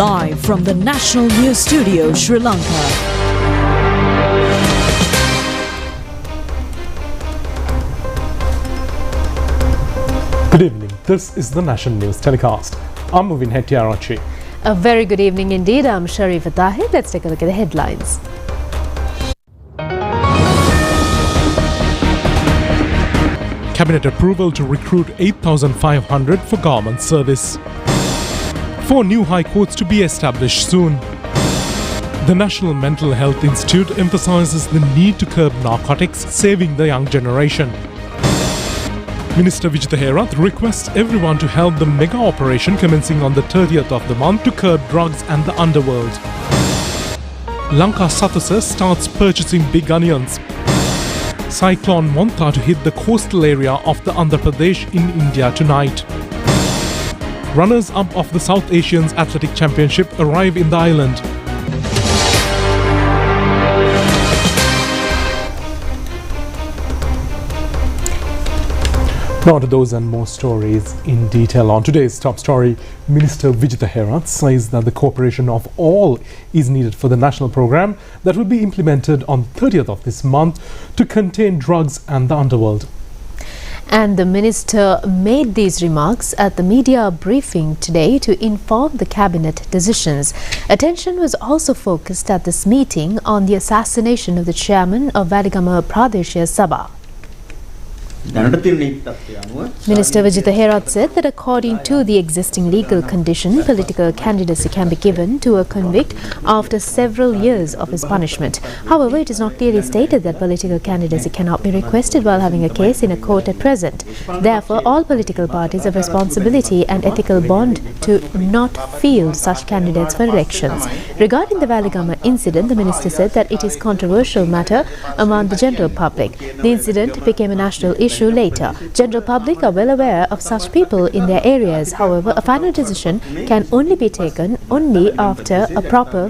Live from the National News Studio, Sri Lanka. Good evening. This is the National News Telecast. I'm Movin Hettiarachchi. A very good evening indeed. I'm Sharifah Tahir. Let's take a look at the headlines. Cabinet approval to recruit 8,500 for government service. 4 new high courts to be established soon. The National Mental Health Institute emphasizes the need to curb narcotics, saving the young generation. Minister Vijitha Herath requests everyone to help the mega operation commencing on the 30th of the month to curb drugs and the underworld. Lanka Sathasa starts purchasing big onions. Cyclone Montha to hit the coastal area of the Andhra Pradesh in India tonight. Runners-up of the South Asians Athletic Championship arrive in the island. Now to those and more stories in detail. On today's top story, Minister Vijitha Herath says that the cooperation of all is needed for the national program that will be implemented on 30th of this month to contain drugs and the underworld. And the minister made these remarks at the media briefing today to inform the cabinet decisions. Attention was also focused at this meeting on the assassination of the chairman of Valigama Pradeshya Sabha. Minister Vijitha Herath said that according to the existing legal condition, political candidacy can be given to a convict after several years of his punishment. However, it is not clearly stated that political candidacy cannot be requested while having a case in a court at present. Therefore, all political parties have responsibility and ethical bond to not field such candidates for elections. Regarding the Valigama incident, the minister said that it is a controversial matter among the general public. The incident became a national issue later. General public are well aware of such people in their areas. However, a final decision can only be taken after a proper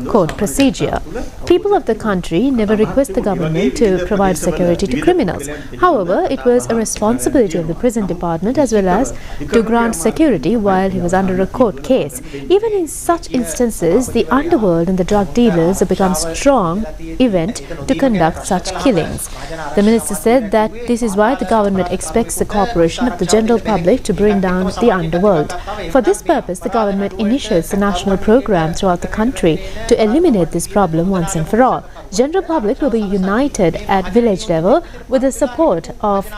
court procedure. People of the country never request the government to provide security to criminals. However, it was a responsibility of the prison department as well as to grant security while he was under a court case. Even in such instances, the underworld and the drug dealers have become strong event to conduct such killings. The minister said that this is why the government expects the cooperation of the general public to bring down the underworld. For this purpose, the government initiates a national program throughout the country to eliminate this problem once and for all. General public will be united at village level with the support of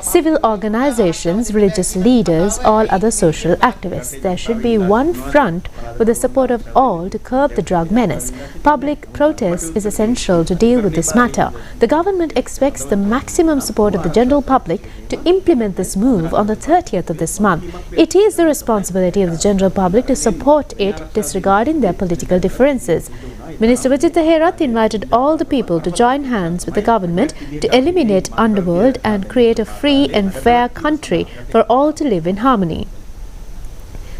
civil organizations, religious leaders, all other social activists. There should be one front with the support of all to curb the drug menace. Public protest is essential to deal with this matter. The government expects the maximum support of the general public to implement this move on the 30th of this month. It is the responsibility of the general public to support it, disregarding their political differences. Minister Vijitha Herath invited all the people to join hands with the government to eliminate underworld and create a free and fair country for all to live in harmony.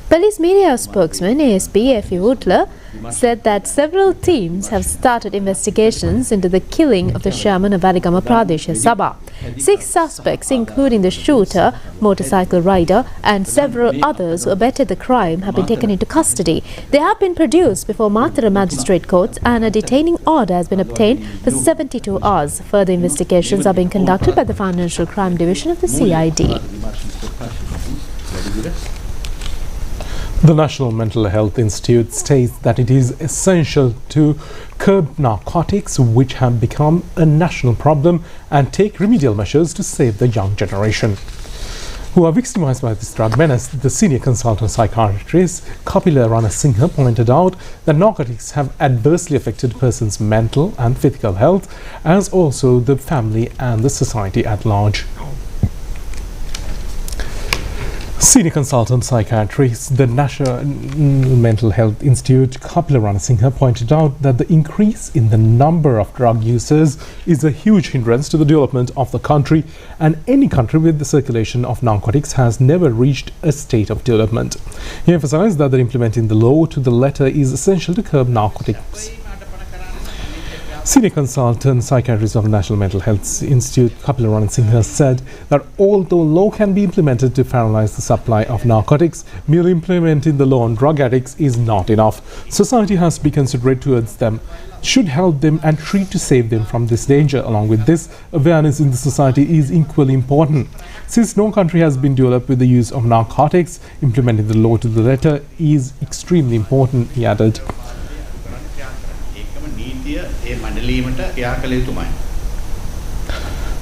Police media spokesman ASP F.E. Woodler said that several teams have started investigations into the killing of the chairman of Valigama Pradeshya Sabha. 6 suspects, including the shooter, motorcycle rider and several others who abetted the crime, have been taken into custody. They have been produced before Mathura Magistrate Courts and a detaining order has been obtained for 72 hours. Further investigations are being conducted by the Financial Crime Division of the CID. The National Mental Health Institute states that it is essential to curb narcotics, which have become a national problem, and take remedial measures to save the young generation who are victimized by this drug menace. The senior consultant psychiatrist Kapila Ranasinghe pointed out that narcotics have adversely affected a person's mental and physical health, as also the family and the society at large. Senior consultant psychiatrist, the National Mental Health Institute, Kapila Ranasinghe, pointed out that the increase in the number of drug users is a huge hindrance to the development of the country, and any country with the circulation of narcotics has never reached a state of development. He emphasized that implementing the law to the letter is essential to curb narcotics. Senior consultant psychiatrist of the National Mental Health Institute, Kapil Ranjan Singh, has said that although law can be implemented to paralyze the supply of narcotics, merely implementing the law on drug addicts is not enough. Society has to be considerate towards them, should help them and treat to save them from this danger. Along with this, awareness in the society is equally important. Since no country has been developed with the use of narcotics, implementing the law to the letter is extremely important, he added.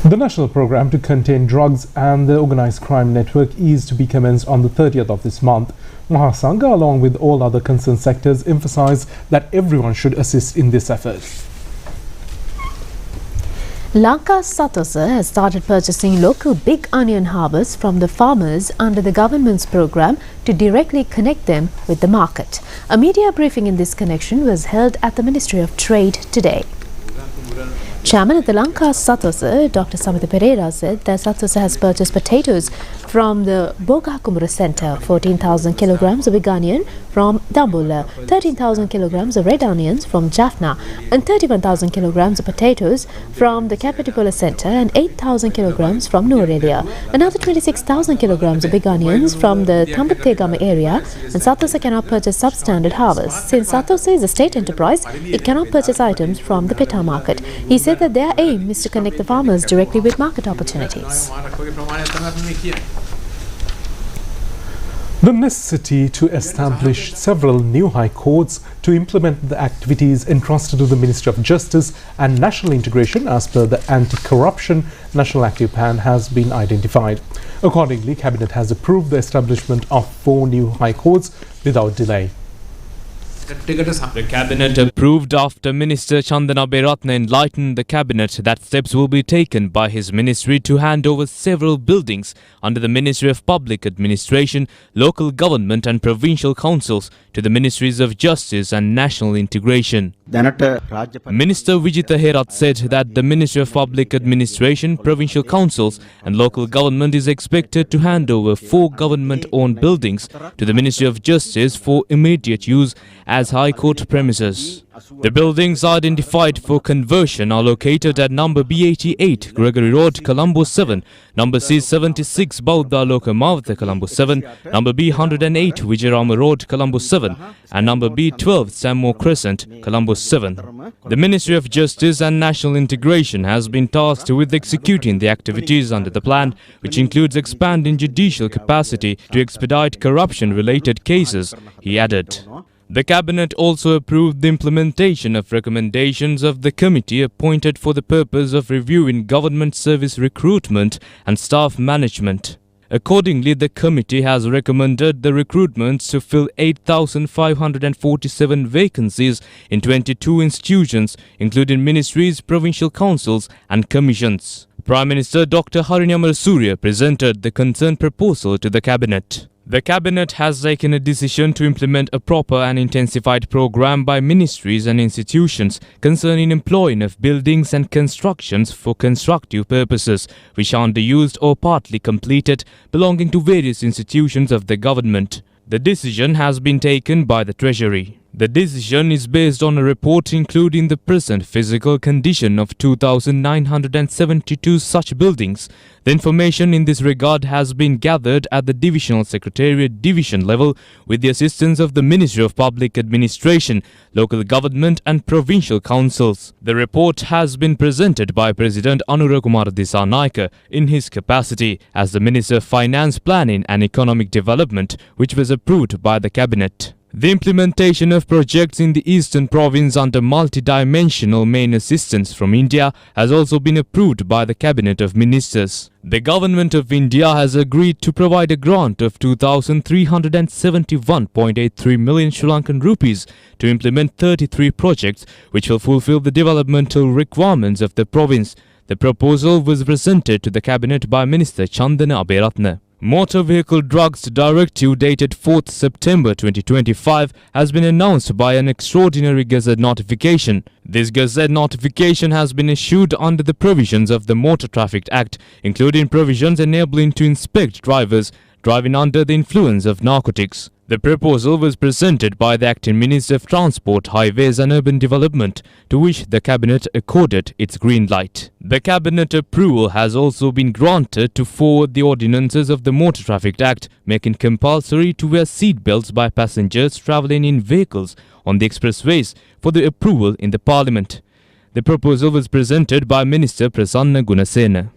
The national program to contain drugs and the organised crime network is to be commenced on the 30th of this month. Mahasangha, along with all other concerned sectors, emphasise that everyone should assist in this effort. Lanka's Satosa has started purchasing local big onion harvests from the farmers under the government's program to directly connect them with the market. A media briefing in this connection was held at the Ministry of Trade today. Chairman of the Lanka Satosa, Dr. Samita Pereira, said that Satosa has purchased potatoes from the Bogakumura Centre, 14,000 kilograms of big onion from Dambulla, 13,000 kilograms of red onions from Jaffna, and 31,000 kilograms of potatoes from the Kapitipola Centre and 8,000 kilograms from Nuwarelia. Another 26,000 kilograms of big onions from the Tambategama area, and Satosa cannot purchase substandard harvest. Since Satosa is a state enterprise, it cannot purchase items from the Peta market. He said that their aim is to connect the farmers directly with market opportunities. The necessity to establish several new high courts to implement the activities entrusted to the Ministry of Justice and National Integration as per the Anti-Corruption National Active Plan has been identified. Accordingly, Cabinet has approved the establishment of 4 new high courts without delay. The Cabinet approved after Minister Chandana Beratne enlightened the Cabinet that steps will be taken by his ministry to hand over several buildings under the Ministry of Public Administration, Local Government and Provincial Councils to the Ministries of Justice and National Integration. Minister Vijitha Herat said that the Ministry of Public Administration, Provincial Councils and Local Government is expected to hand over 4 government-owned buildings to the Ministry of Justice for immediate use as High Court premises. The buildings identified for conversion are located at number B88 Gregory Road, Colombo 7, number C76 Bauddha Lokamavata, Colombo 7, number B108 Vijayarama Road, Colombo 7 and number B12 Sammore Crescent, Colombo 7. The Ministry of Justice and National Integration has been tasked with executing the activities under the plan, which includes expanding judicial capacity to expedite corruption-related cases, he added. The Cabinet also approved the implementation of recommendations of the committee appointed for the purpose of reviewing government service recruitment and staff management. Accordingly, the committee has recommended the recruitments to fill 8,547 vacancies in 22 institutions, including ministries, provincial councils and commissions. Prime Minister Dr. Harinyamal Surya presented the concerned proposal to the Cabinet. The Cabinet has taken a decision to implement a proper and intensified program by ministries and institutions concerning employing of buildings and constructions for constructive purposes, which are underused or partly completed, belonging to various institutions of the government. The decision has been taken by the Treasury. The decision is based on a report including the present physical condition of 2,972 such buildings. The information in this regard has been gathered at the Divisional Secretariat Division level with the assistance of the Ministry of Public Administration, Local Government and Provincial Councils. The report has been presented by President Anurakumar Dissanayake in his capacity as the Minister of Finance, Planning and Economic Development, which was approved by the Cabinet. The implementation of projects in the Eastern Province under multi-dimensional main assistance from India has also been approved by the Cabinet of Ministers. The Government of India has agreed to provide a grant of 2,371.83 million Sri Lankan rupees to implement 33 projects which will fulfill the developmental requirements of the province. The proposal was presented to the Cabinet by Minister Chandana Beratne. Motor Vehicle Drugs Directive dated 4th September 2025 has been announced by an extraordinary Gazette notification. This Gazette notification has been issued under the provisions of the Motor Traffic Act, including provisions enabling to inspect drivers, driving under the influence of narcotics. The proposal was presented by the Acting Minister of Transport, Highways and Urban Development, to which the Cabinet accorded its green light. The Cabinet approval has also been granted to forward the ordinances of the Motor Traffic Act, making compulsory to wear seat belts by passengers travelling in vehicles on the expressways for the approval in the Parliament. The proposal was presented by Minister Prasanna Gunasena.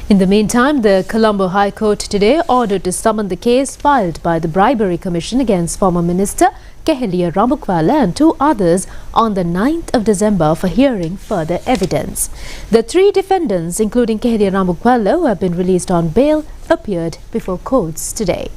In the meantime, the Colombo High Court today ordered to summon the case filed by the Bribery Commission against former Minister Keheliya Ramukwala and two others on the 9th of December for hearing further evidence. The three defendants, including Keheliya Ramukwala, who have been released on bail, appeared before courts today.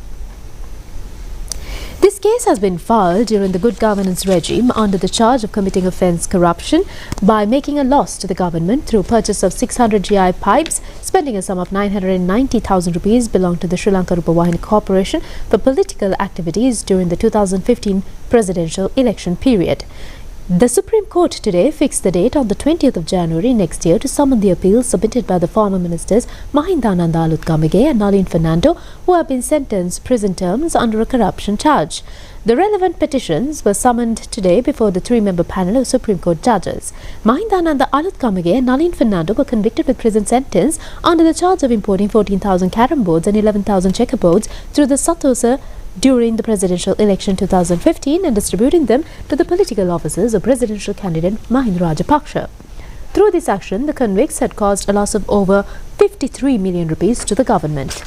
This case has been filed during the good governance regime under the charge of committing offence corruption by making a loss to the government through purchase of 600 GI pipes, spending a sum of 990,000 rupees belonged to the Sri Lanka Rupavahini Corporation for political activities during the 2015 presidential election period. The Supreme Court today fixed the date on the 20th of January next year to summon the appeal submitted by the former ministers Mahindananda Alutkamage and Nalin Fernando, who have been sentenced prison terms under a corruption charge. The relevant petitions were summoned today before the three-member panel of Supreme Court judges. Mahindananda Alutkamage and Nalin Fernando were convicted with prison sentence under the charge of importing 14,000 carom boards and 11,000 checkerboards through the Satosa during the presidential election 2015 and distributing them to the political offices of presidential candidate Mahinda Rajapaksa. Through this action, the convicts had caused a loss of over 53 million rupees to the government.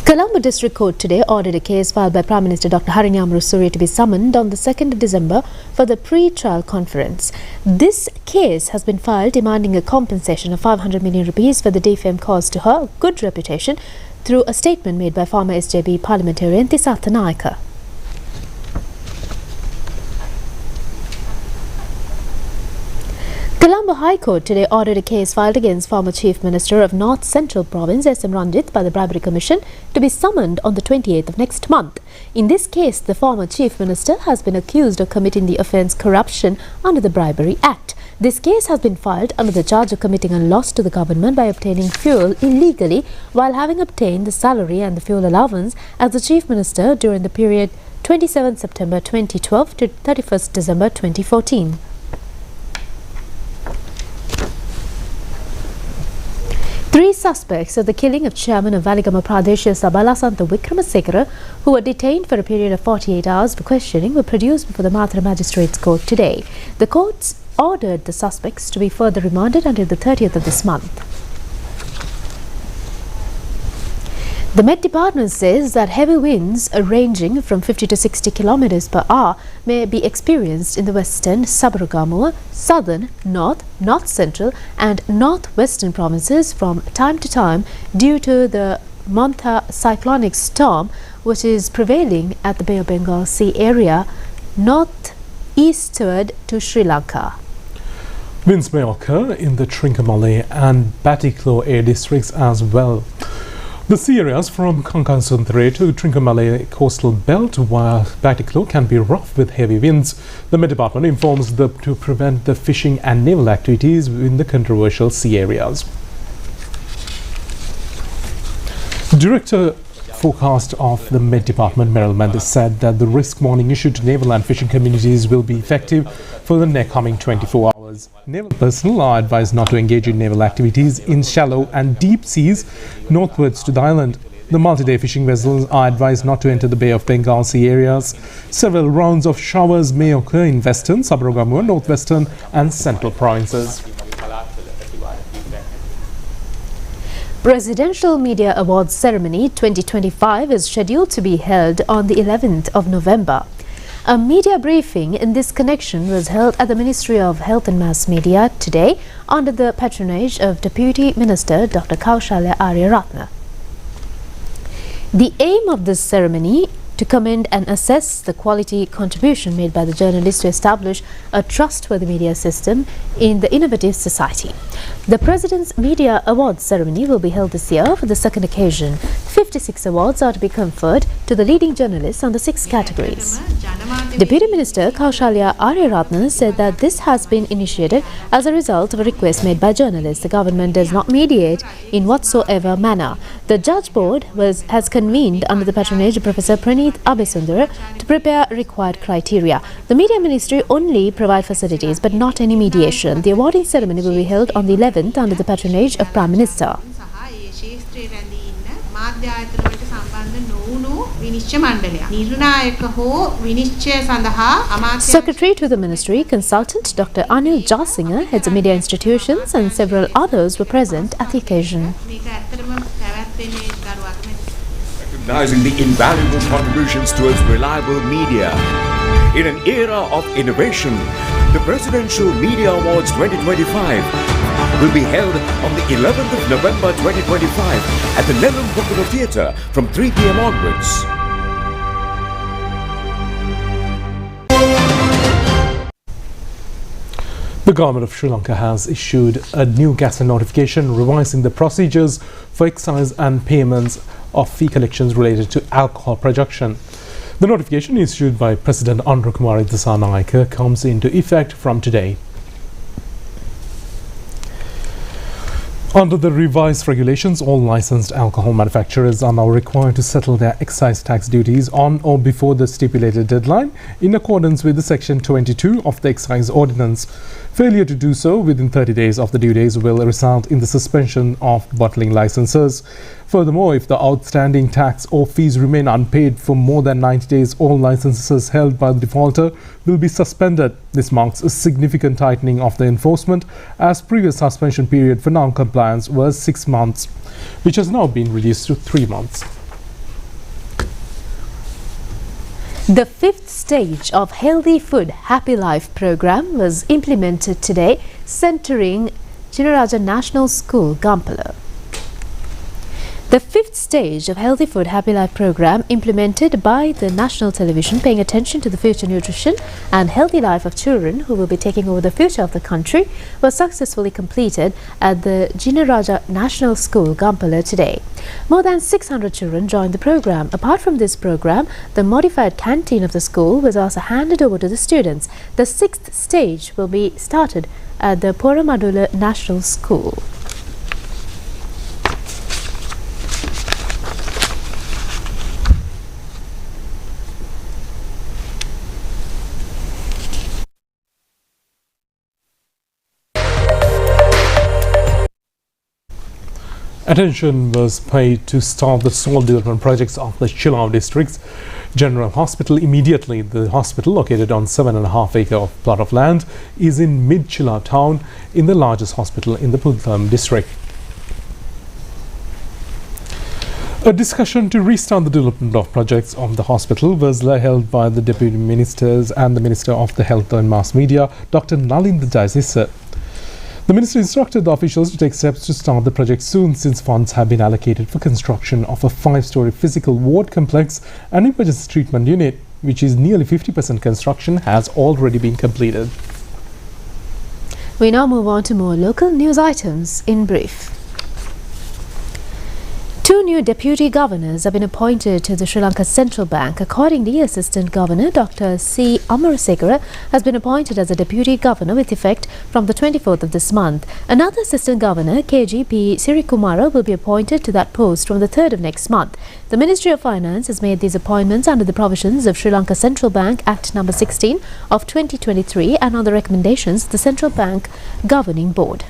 Colombo District Court today ordered a case filed by Prime Minister Dr. Harini Amrusuri to be summoned on the 2nd of December for the pre-trial conference. This case has been filed demanding a compensation of 500 million rupees for the defame caused to her good reputation through a statement made by former SJB parliamentarian Tisatha Nayaka. Colombo High Court today ordered a case filed against former Chief Minister of North Central Province S.M. Ranjit by the Bribery Commission to be summoned on the 28th of next month. In this case, the former Chief Minister has been accused of committing the offence corruption under the Bribery Act. This case has been filed under the charge of committing a loss to the government by obtaining fuel illegally while having obtained the salary and the fuel allowance as the Chief Minister during the period 27 September 2012 to 31st December 2014. Three suspects of the killing of chairman of Valigama Pradeshiya Sabha Lasantha Wickramasekara, who were detained for a period of 48 hours for questioning, were produced before the Mathura Magistrates Court today. The courts ordered the suspects to be further remanded until the 30th of this month. The Met Department says that heavy winds ranging from 50 to 60 kilometers per hour may be experienced in the western, Sabaragamuwa, southern, north central and northwestern provinces from time to time due to the Mantha cyclonic storm which is prevailing at the Bay of Bengal Sea area northeastward to Sri Lanka. Winds may occur in the Trincomalee and Batticaloa air districts as well. The sea areas from Kankasunthare to Trincomalee coastal belt via Batticaloa can be rough with heavy winds. The Met Department informs to prevent the fishing and naval activities in the controversial sea areas. Director forecast of the Met Department, Meryl Mendes, said that the risk warning issued to naval and fishing communities will be effective for the next coming 24 hours. Naval personnel are advised not to engage in naval activities in shallow and deep seas northwards to the island. The multi-day fishing vessels are advised not to enter the Bay of Bengal Sea areas. Several rounds of showers may occur in western, Sabaragamuwa, northwestern and central provinces. Presidential Media Awards Ceremony 2025 is scheduled to be held on the 11th of November. A media briefing in this connection was held at the Ministry of Health and Mass Media today under the patronage of Deputy Minister Dr. Kaushalya Aryaratna. The aim of this ceremony to commend and assess the quality contribution made by the journalists to establish a trustworthy media system in the innovative society. The President's Media Awards ceremony will be held this year for the second occasion. 56 awards are to be conferred to the leading journalists under 6 categories. Deputy Minister Kaushalya Aryaratne said that this has been initiated as a result of a request made by journalists. The government does not mediate in whatsoever manner. The Judge Board has convened under the patronage of Professor Praneeth Abesundara to prepare required criteria. The Media Ministry only provide facilities but not any mediation. The awarding ceremony will be held on the 11th under the patronage of Prime Minister. Secretary to the Ministry, Consultant Dr. Anil Jasinger, heads of media institutions and several others were present at the occasion. Recognizing the invaluable contributions towards reliable media. In an era of innovation, the Presidential Media Awards 2025 will be held on the 11th of November 2025 at the Nellum Bukuru Theatre from 3 p.m. onwards. The government of Sri Lanka has issued a new gazetted notification revising the procedures for excise and payments of fee collections related to alcohol production. The notification issued by President Andra Kumari Dissanayake comes into effect from today. Under the revised regulations, all licensed alcohol manufacturers are now required to settle their excise tax duties on or before the stipulated deadline in accordance with the Section 22 of the Excise Ordinance. Failure to do so within 30 days of the due days will result in the suspension of bottling licenses. Furthermore, if the outstanding tax or fees remain unpaid for more than 90 days, all licenses held by the defaulter will be suspended. This marks a significant tightening of the enforcement, as previous suspension period for non-compliance was 6 months, which has now been reduced to 3 months. The 5th stage of Healthy Food, Happy Life program was implemented today, centering Jinaraja National School, Gampala. The 5th stage of Healthy Food, Happy Life program, implemented by the national television, paying attention to the future nutrition and healthy life of children who will be taking over the future of the country, was successfully completed at the Jinaraja National School, Gampala today. More than 600 children joined the program. Apart from this program, the modified canteen of the school was also handed over to the students. The 6th stage will be started at the Poramadula National School. Attention was paid to start the small development projects of the Chilau District's General Hospital immediately. The hospital, located on 7.5 acre plot of land, is in mid-Chilau town, in the largest hospital in the Pultham district. A discussion to restart the development of projects of the hospital was held by the Deputy Ministers and the Minister of the Health and Mass Media, Dr. Nalinda Jayasinghe. The Minister instructed the officials to take steps to start the project soon, since funds have been allocated for construction of a 5-story physical ward complex and emergency treatment unit, which is nearly 50% construction has already been completed. We now move on to more local news items in brief. 2 new deputy governors have been appointed to the Sri Lanka Central Bank. Accordingly, Assistant Governor Dr. C. Amarasekara has been appointed as a deputy governor with effect from the 24th of this month. Another Assistant Governor, KGP Sirikumara, will be appointed to that post from the 3rd of next month. The Ministry of Finance has made these appointments under the provisions of Sri Lanka Central Bank Act No. 16 of 2023 and on the recommendations of the Central Bank Governing Board.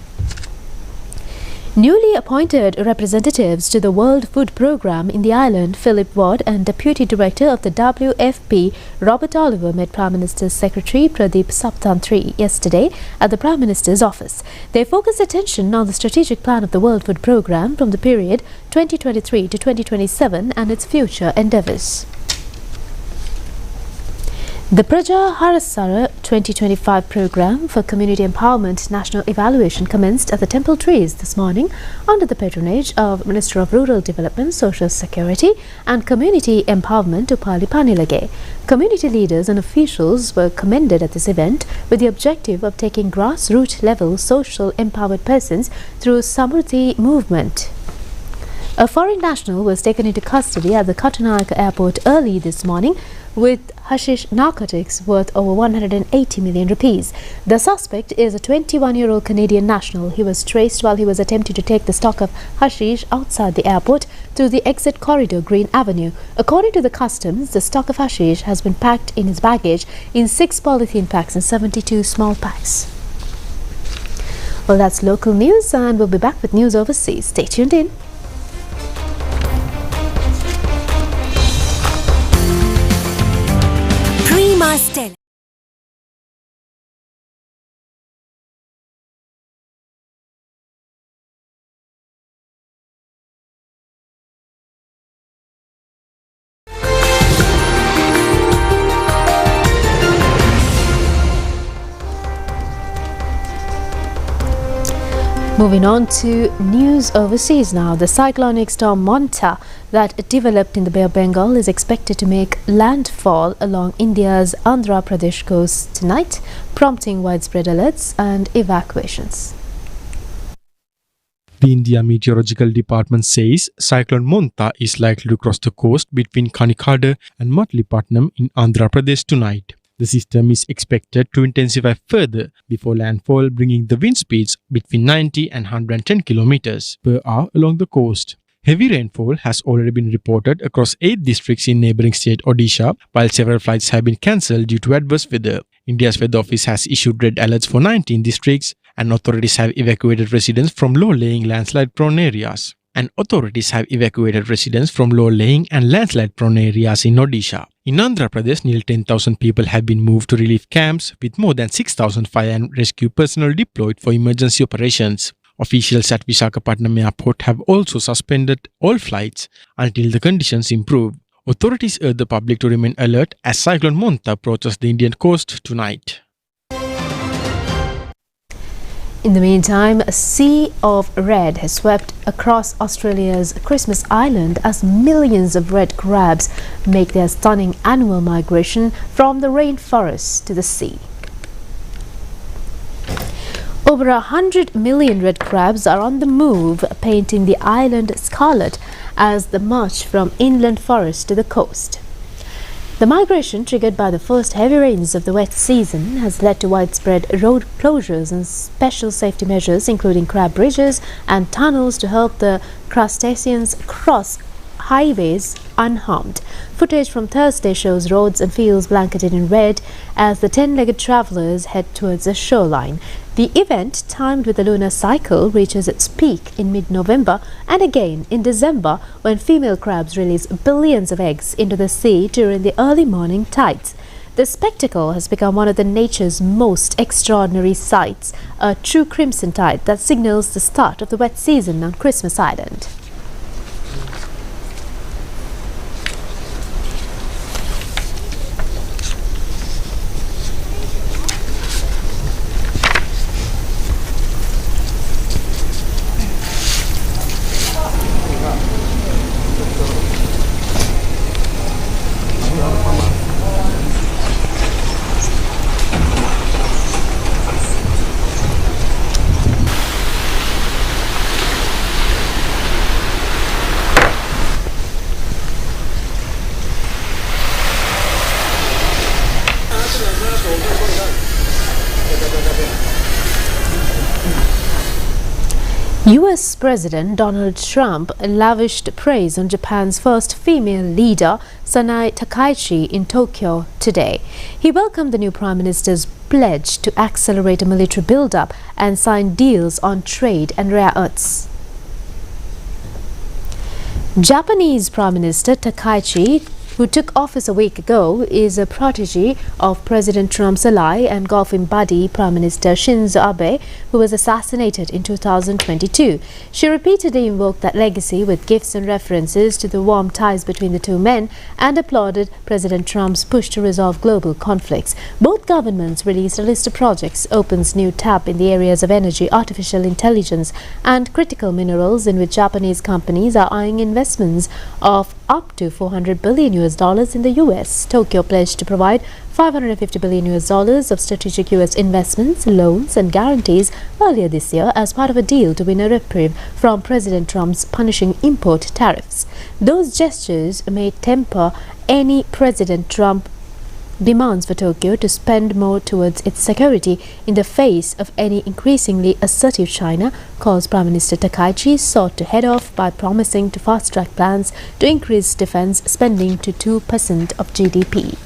Newly appointed representatives to the World Food Programme in the island, Philip Ward and Deputy Director of the WFP, Robert Oliver, met Prime Minister's Secretary Pradeep Saptantri yesterday at the Prime Minister's office. They focused attention on the strategic plan of the World Food Programme from the period 2023 to 2027 and its future endeavours. The Praja Harasara 2025 Programme for Community Empowerment National Evaluation commenced at the Temple Trees this morning under the patronage of Minister of Rural Development, Social Security and Community Empowerment Upali Panilage. Community leaders and officials were commended at this event with the objective of taking grassroots level social empowered persons through Samruddhi movement. A foreign national was taken into custody at the Katunayaka airport early this morning with hashish narcotics worth over 180 million rupees. The suspect is a 21-year-old Canadian national. He was traced while he was attempting to take the stock of hashish outside the airport through the exit corridor, Green Avenue. According to the customs, the stock of hashish has been packed in his baggage in 6 polythene packs and 72 small packs. Well, that's local news, and we'll be back with news overseas. Stay tuned in. Prima Stella. Moving on to news overseas now. The cyclonic storm Monta that developed in the Bay of Bengal is expected to make landfall along India's Andhra Pradesh coast tonight, prompting widespread alerts and evacuations. The India Meteorological Department says Cyclone Monta is likely to cross the coast between Kanikada and Matlipatnam in Andhra Pradesh tonight. The system is expected to intensify further before landfall, bringing the wind speeds between 90 and 110 kilometers per hour along the coast. Heavy rainfall has already been reported across 8 districts in neighbouring state Odisha, while several flights have been cancelled due to adverse weather. India's weather office has issued red alerts for 19 districts, and authorities have evacuated residents from low-lying landslide-prone areas. And authorities have evacuated residents from low-lying and landslide-prone areas in Odisha. In Andhra Pradesh, nearly 10,000 people have been moved to relief camps, with more than 6,000 fire and rescue personnel deployed for emergency operations. Officials at Visakhapatnam Airport have also suspended all flights until the conditions improve. Authorities urge the public to remain alert as Cyclone Monta approaches the Indian coast tonight. In the meantime, a sea of red has swept across Australia's Christmas Island as millions of red crabs make their stunning annual migration from the rainforest to the sea. Over 100 million red crabs are on the move, painting the island scarlet as they march from inland forest to the coast. The migration, triggered by the first heavy rains of the wet season, has led to widespread road closures and special safety measures, including crab bridges and tunnels to help the crustaceans cross highways unharmed. Footage from Thursday shows roads and fields blanketed in red as the 10-legged travelers head towards the shoreline. The event, timed with the lunar cycle, reaches its peak in mid-November and again in December, when female crabs release billions of eggs into the sea during the early morning tides. The spectacle has become one of the nature's most extraordinary sights, a true crimson tide that signals the start of the wet season on Christmas Island. US President Donald Trump lavished praise on Japan's first female leader, Sanae Takaichi, in Tokyo today. He welcomed the new Prime Minister's pledge to accelerate a military build-up and sign deals on trade and rare earths. Japanese Prime Minister Takaichi, who took office a week ago, is a protege of President Trump's ally and golfing buddy Prime Minister Shinzo Abe, who was assassinated in 2022. She repeatedly invoked that legacy with gifts and references to the warm ties between the two men and applauded President Trump's push to resolve global conflicts. Both governments released a list of projects, opens new tab in the areas of energy, artificial intelligence and critical minerals, in which Japanese companies are eyeing investments of up to $400 billion in the US. Tokyo pledged to provide $550 billion of strategic US investments, loans and guarantees earlier this year as part of a deal to win a reprieve from President Trump's punishing import tariffs. Those gestures may temper any President Trump demands for Tokyo to spend more towards its security in the face of any increasingly assertive China, cause Prime Minister Takaichi sought to head off by promising to fast-track plans to increase defence spending to 2% of GDP.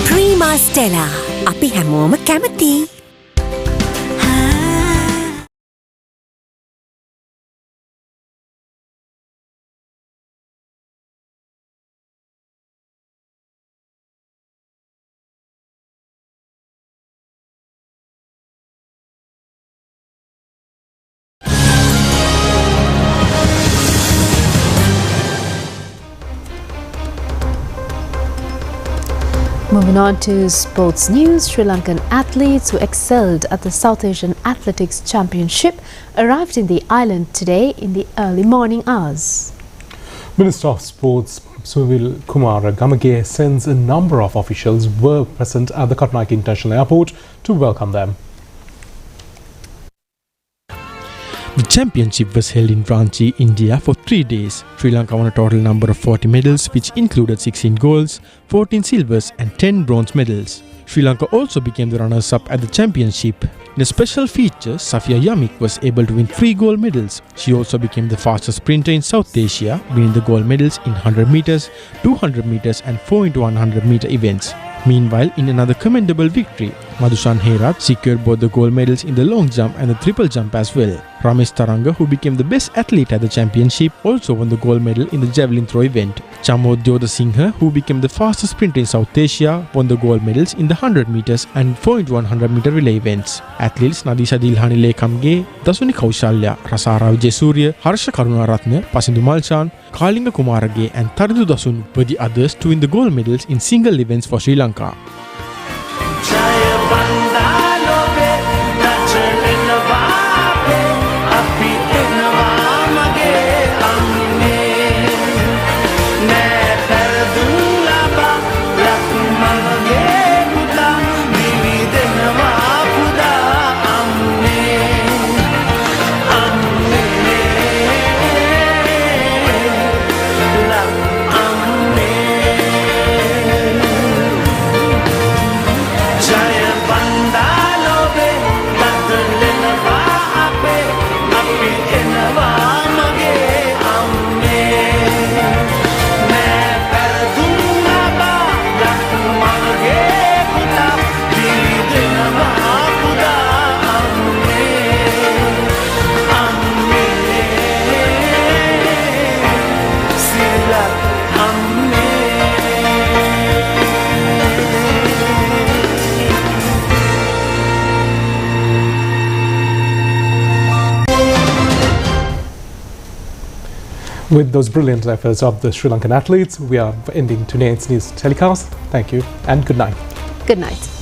Prima Stella, අපි හැමෝම කැමති. Moving on to sports news, Sri Lankan athletes who excelled at the South Asian Athletics Championship arrived in the island today in the early morning hours. Minister of Sports Suvil Kumar Gamage says a number of officials were present at the Katnaki International Airport to welcome them. The championship was held in Ranchi, India for 3 days. Sri Lanka won a total number of 40 medals, which included 16 golds, 14 silvers and 10 bronze medals. Sri Lanka also became the runners-up at the championship. In a special feature, Safia Yamik was able to win 3 gold medals. She also became the fastest sprinter in South Asia, winning the gold medals in 100 meters, 200 meters and 4x100 meter events. Meanwhile, in another commendable victory, Madhushan Herat secured both the gold medals in the long jump and the triple jump as well. Ramesh Taranga, who became the best athlete at the championship, also won the gold medal in the javelin throw event. Chamod Dyoda Singha, who became the fastest sprinter in South Asia, won the gold medals in the 100 meters and 4x100 meter relay events. Athletes Nadisha Dilhani Lekamge, Dasuni Kaushalya, Rasara Vijayasurya, Harsha Karunaratne, Pasindu Malchan, Kalinga Kumarage and Tarindu Dasun were the others to win the gold medals in single events for Sri Lanka. With those brilliant efforts of the Sri Lankan athletes, we are ending tonight's news telecast. Thank you and good night. Good night.